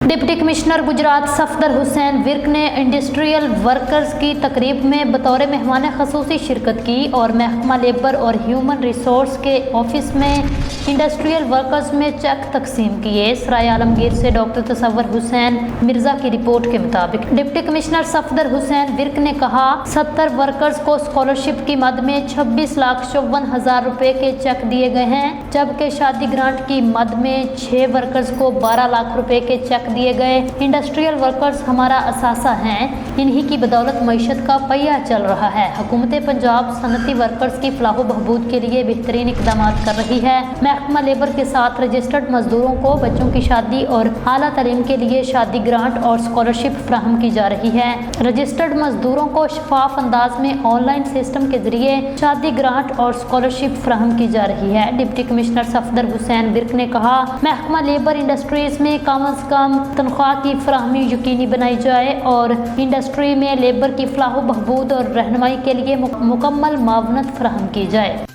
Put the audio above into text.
Deputy commissioner Gujarat Safdar Hussain Virk ने industrial workers की तकरीब में बतौर मेहमान खसूसी शिरकत की और महकमा लेबर और ह्यूमन रिसोर्स के ऑफिस में इंडस्ट्रियल वर्कर्स में चेक तकसीम किए। सराय आलमगीर से डॉक्टर तसव्वुर हुसैन मिर्जा की रिपोर्ट के मुताबिक डिप्टी कमिश्नर सफदर हुसैन विर्क ने कहा 70 वर्कर्स को स्कॉलरशिप की मद में 26,54,000 रुपए के चेक दिए गए हैं, जबकि शादी ग्रांट की मद में 6 वर्कर्स को 12 लाख रुपए के चेक दिए गए। इंडस्ट्रियल वर्कर्स हमारा असासा हैं, इन्हीं की बदौलत मईशत का पहिया चल रहा है। हुकूमत पंजाब सनती वर्कर्स की फलाह बहबूद के लिए बेहतरीन इकदाम कर रही है। महकमा लेबर के साथ रजिस्टर्ड मजदूरों को बच्चों की शादी और आला तालीम के लिए शादी ग्रांट और स्कॉलरशिप फराहम की जा रही है। रजिस्टर्ड मजदूरों को शफाफ अंदाज में ऑनलाइन सिस्टम के जरिए शादी ग्रांट और स्कॉलरशिप फराहम की जा रही है। डिप्टी कमिश्नर सफदर हुसैन विर्क ने कहा महकमा लेबर इंडस्ट्रीज में कम अज कम तनख्वाह की फराहमी यकीनी बनाई जाए और इंडस्ट्री में लेबर की फलाह बहबूद और रहनुमाई के लिए मुकम्मल मावनत फराहम की जाए।